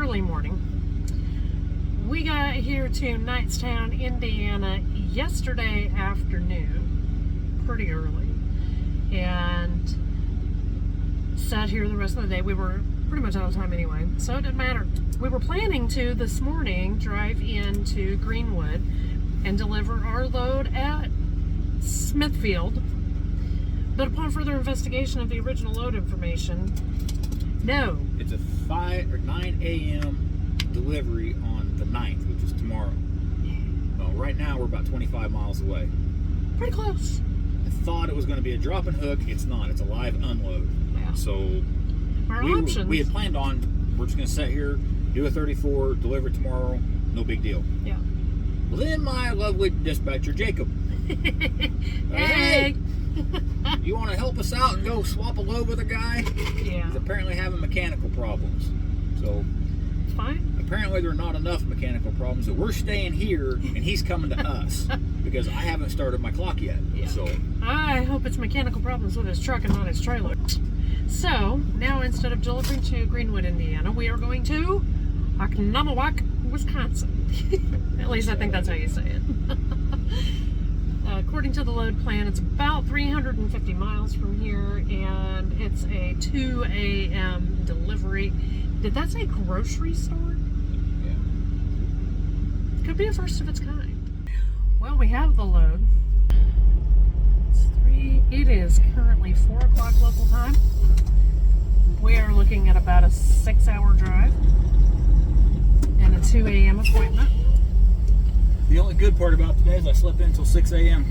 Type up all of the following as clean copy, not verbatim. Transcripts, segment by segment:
early morning. We got here to Knightstown, Indiana yesterday afternoon, pretty early, and sat here the rest of the day. We were pretty much out of time anyway, so it didn't matter. We were planning to this morning drive into Greenwood and deliver our load at Smithfield, but upon further investigation of the original load information, no. It's a 9 a.m. delivery on the 9th, which is tomorrow. Well, right now we're about 25 miles away. Pretty close. I thought it was going to be a drop and hook. It's not. It's a live unload. Yeah. So Our options. we had planned on, we're just going to sit here, do a 34, deliver it tomorrow. No big deal. Yeah. Well, then my lovely dispatcher, Jacob. Hey! You want to help us out and go swap a load with a guy? Yeah. He's apparently having mechanical problems. So It's fine. apparently there are not enough mechanical problems that we're staying here and he's coming to us because I haven't started my clock yet. Yeah. So I hope it's mechanical problems with his truck and not his trailer. So, now instead of delivering to Greenwood, Indiana, we are going to Oconomowoc, Wisconsin. At least I think that's how you say it. According to the load plan, it's about 350 miles from here, and it's a 2 a.m. delivery. Did that say grocery store? yeah. Could be a first of its kind. Well, we have the load. It is currently 4 o'clock local time. We are looking at about a 6-hour drive and a 2 a.m. appointment. The only good part about today is I slept in until 6 a.m.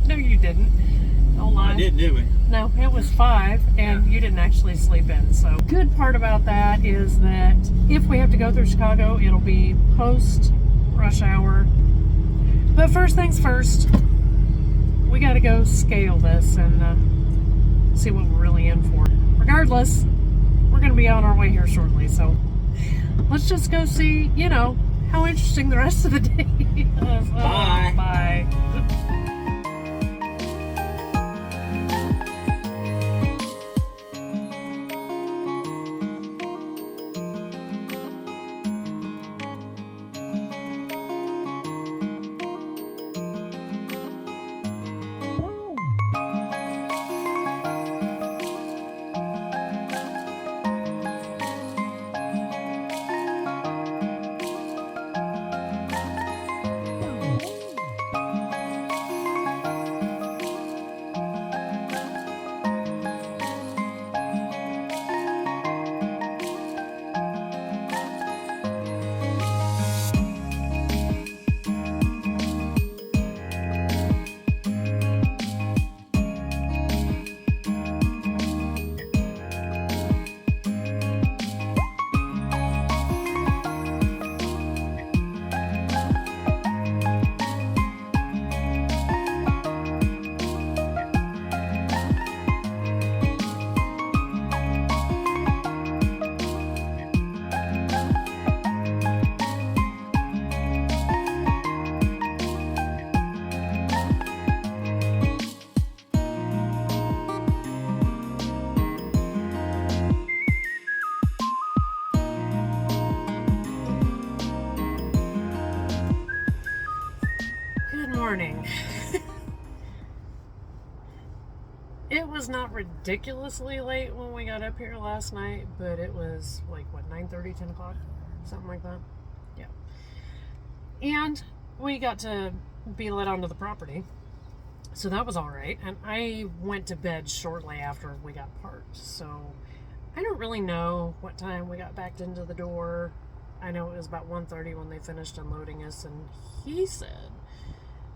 No, you didn't. Don't lie. I did, didn't we? No, it was 5, and you didn't actually sleep in. So, good part about that is that if we have to go through Chicago, it'll be post rush hour. But first things first, we got to go scale this and see what we're really in for. Regardless, we're going to be on our way here shortly. So, let's just go see, how interesting the rest of the day is. Bye. Bye. Morning. It was not ridiculously late when we got up here last night, but it was like, 9:30, 10 o'clock? Something like that. Yeah. And we got to be let onto the property, so that was all right. And I went to bed shortly after we got parked, so I don't really know what time we got backed into the door. I know it was about 1:30 when they finished unloading us, and he said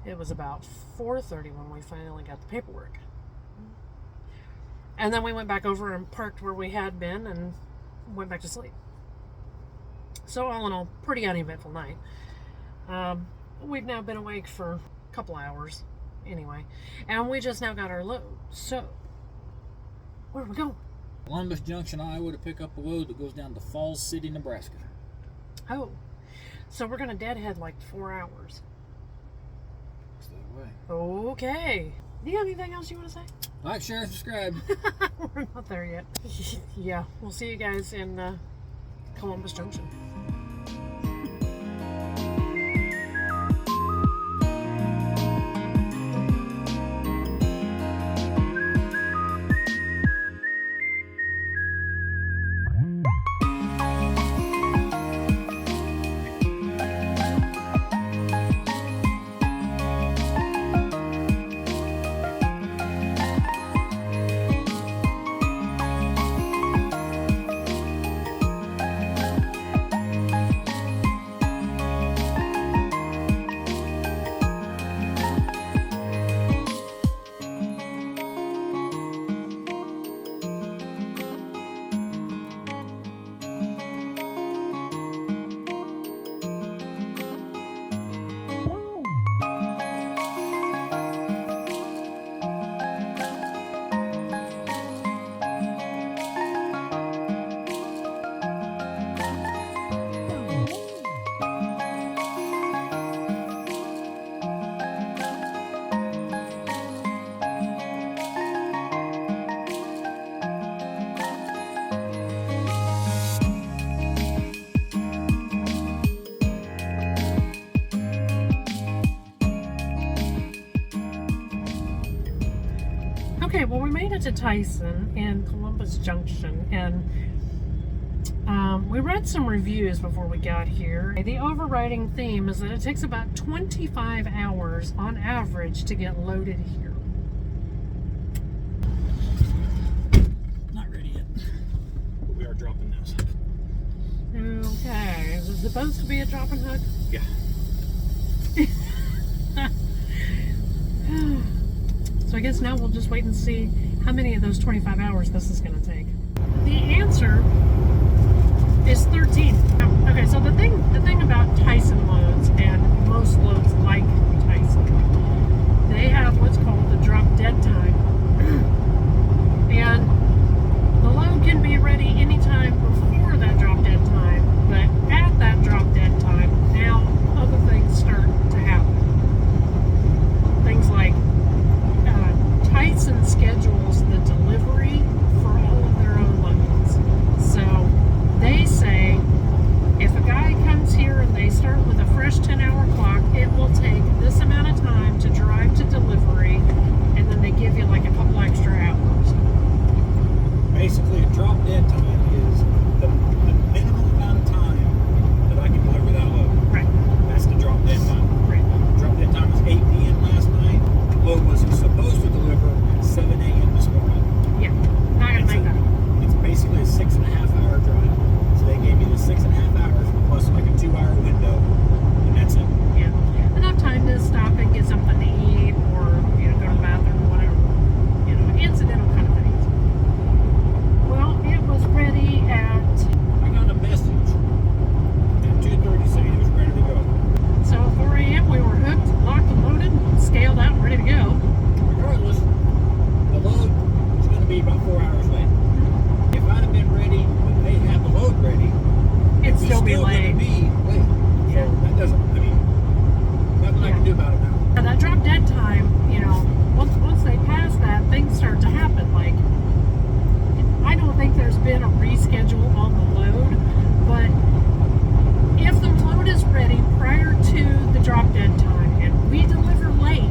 it was about 4:30 when we finally got the paperwork. And then we went back over and parked where we had been and went back to sleep. So all in all, pretty uneventful night. We've now been awake for a couple hours anyway. And we just now got our load. So, where are we going? Columbus Junction, Iowa to pick up a load that goes down to Falls City, Nebraska. Oh, so we're going to deadhead like 4 hours. Way. Okay. Do you have anything else you want to say? Like, share, subscribe. We're not there yet. Yeah, we'll see you guys in a Columbus Junction. Okay, well, we made it to Tyson and Columbus Junction, and we read some reviews before we got here. The overriding theme is that it takes about 25 hours on average to get loaded here. Not ready yet. But we are dropping this. Okay, is it supposed to be a drop and hook? Yeah. So I guess now we'll just wait and see how many of those 25 hours this is going to take. The answer is 13. Okay, so the thing about Tyson loads and most loads like Tyson, they have what's called the drop dead time. And the load can be ready anytime before that drop dead time, but at that drop dead time, now other things start to happen. Things like Tyson schedules the delivery for all of their own loads. So they say if a guy comes here and they start with a fresh 10-hour clock, it will take this amount of time to drive to delivery, and then they give you like a couple extra hours. Basically, a drop dead time is the minimum amount of time that I can deliver that load. Right. That's the drop dead time. Right. Drop dead time was 8 p.m. last night. The load was supposed to deliver at 7 a.m. this morning. Yeah. Not gonna make that. It's basically a 6.5 hour drive. So they gave me the 6.5 hours plus like a 2-hour window, and that's it. Yeah. Enough time to stop and get something to eat, or go to the bathroom, whatever. Incidental kind of things. Well, it was ready at. I got a message at 2:30 saying it was ready to go. So at 4 a.m. we were hooked, locked and loaded, scaled out, and ready to go. Regardless, the load was going to be about 4 hours late. If I'd have been ready when they had the load ready, It'd it's still be going late. to be late. Yeah. So that doesn't, nothing I can do about it now. And that drop dead time, once they pass that, things start to happen. Like, I don't think there's been a reschedule on the load, but if the load is ready prior to the drop dead time and we deliver late,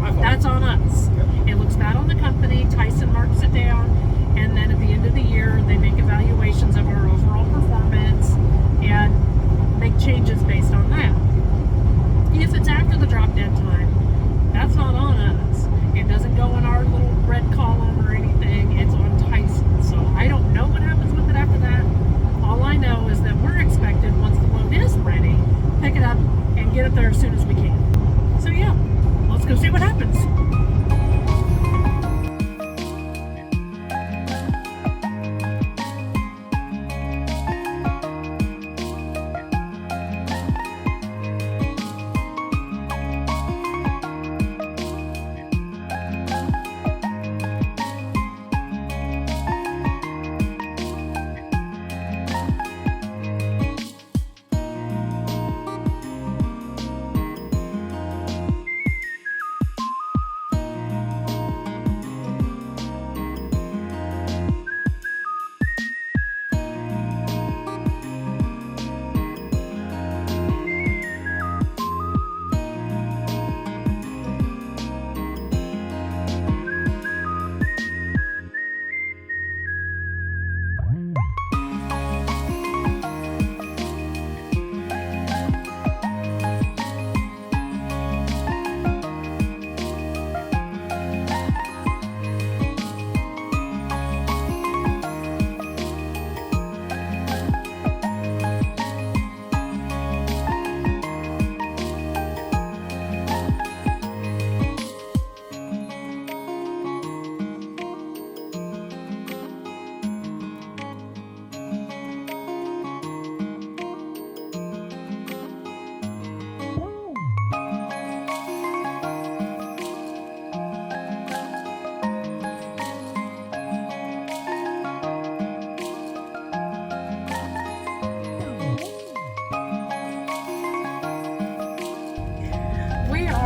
My fault. that's on us. Yep. It looks bad on the company. Tyson marks it down, and then at the end of the year, they make evaluations of our overall performance and make changes based on that. If it's after the drop dead time, that's not on us. It doesn't go in our little red column or anything. It's on Tyson. So I don't know what happens with it after that. All I know is that we're expected, once the load is ready, pick it up and get it there as soon as we can. So yeah, let's go see what happens.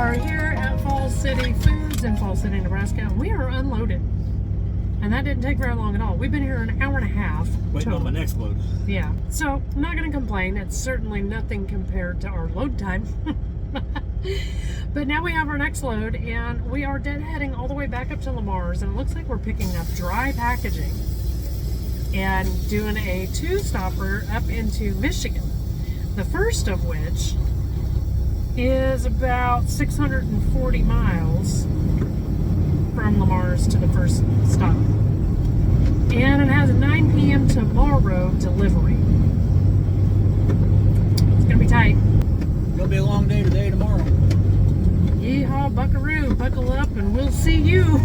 are here at Falls City Foods in Falls City, Nebraska. We are unloaded. And that didn't take very long at all. We've been here an hour and a half. Waiting on my next load. Yeah. So, I'm not going to complain. It's certainly nothing compared to our load time. But now we have our next load, and we are deadheading all the way back up to Lamar's, and it looks like we're picking up dry packaging and doing a 2-stopper up into Michigan. The first of which is about 640 miles from Lamar's to the first stop. And it has a 9 p.m. tomorrow delivery. It's going to be tight. It'll be a long day today, tomorrow. Yeehaw, buckaroo, buckle up and we'll see you.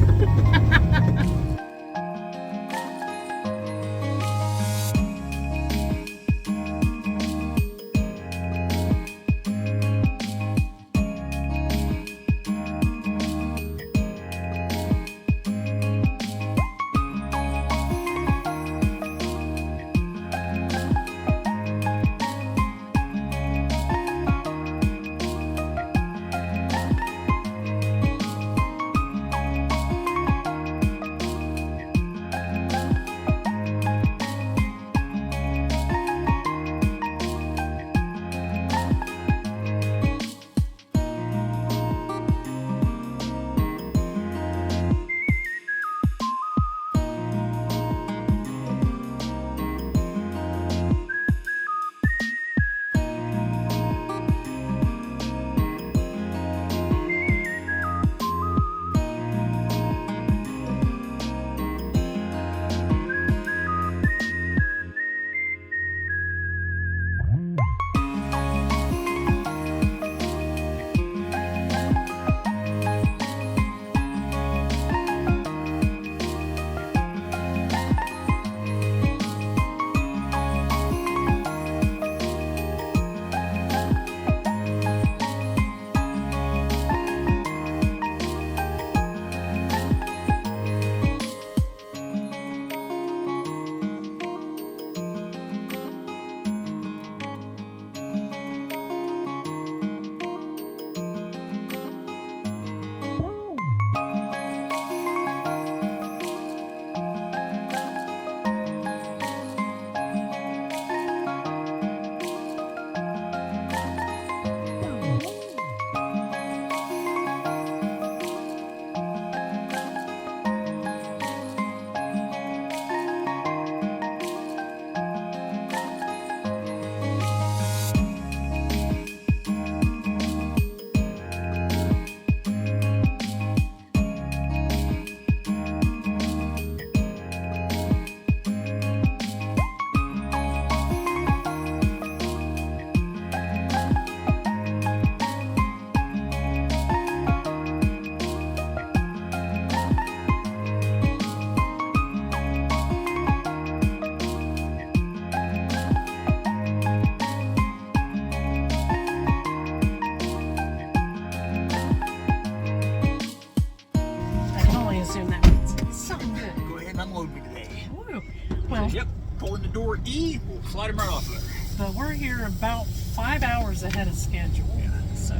Well, yep, pulling the door E, we'll slide him right off of there. But we're here about 5 hours ahead of schedule, so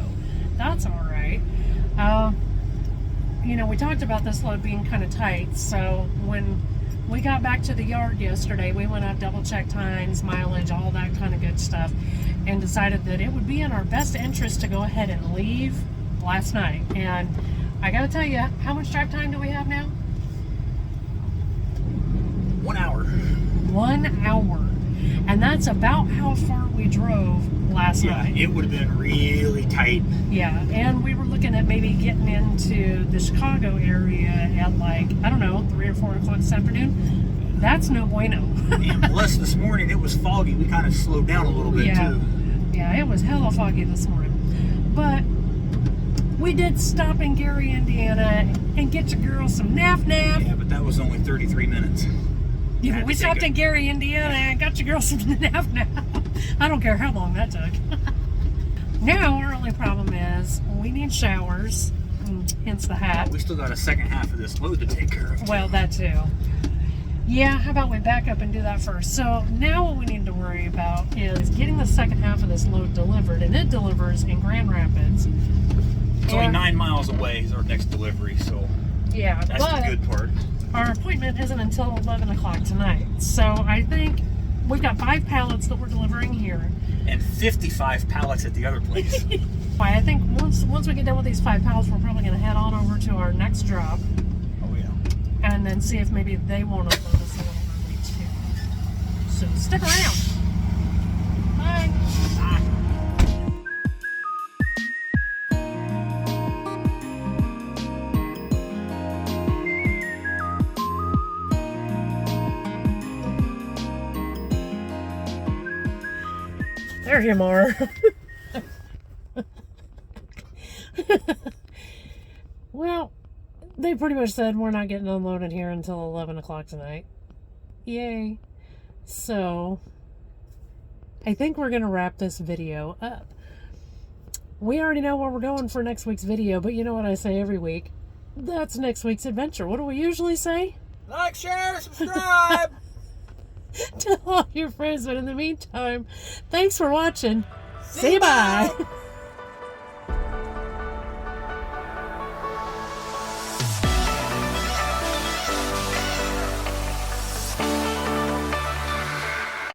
that's all right. You know, we talked about this load being kind of tight, so when we got back to the yard yesterday, we went up, double-checked times, mileage, all that kind of good stuff, and decided that it would be in our best interest to go ahead and leave last night. And I gotta tell you, how much drive time do we have now? 1 hour. 1 hour. And that's about how far we drove last night. Yeah, it would have been really tight. Yeah, and we were looking at maybe getting into the Chicago area at like, I don't know, 3 or 4 o'clock this afternoon. That's no bueno. And plus this morning it was foggy. We kind of slowed down a little bit too. Yeah, it was hella foggy this morning. But we did stop in Gary, Indiana and get your girl some nap. Yeah, but that was only 33 minutes. Yeah, we stopped in Gary, Indiana and got your girl some nap. I don't care how long that took. Now our only problem is we need showers, hence the hat. We still got a second half of this load to take care of. Well, that too. Yeah, how about we back up and do that first? So now what we need to worry about is getting the second half of this load delivered, and it delivers in Grand Rapids. It's only And- 9 miles away is our next delivery, so Yeah, that's but the good part. our appointment isn't until 11 o'clock tonight. So I think we've got 5 pallets that we're delivering here. And 55 pallets at the other place. I think once we get done with these 5 pallets, we're probably going to head on over to our next drop Oh, yeah. and then see if maybe they want to load us a little early too. So stick around. Bye. There you are. Well, they pretty much said we're not getting unloaded here until 11 o'clock tonight. Yay. So, I think we're going to wrap this video up. We already know where we're going for next week's video, but you know what I say every week? That's next week's adventure. What do we usually say? Like, share, subscribe. Tell all your friends, but in the meantime, thanks for watching. See you, bye.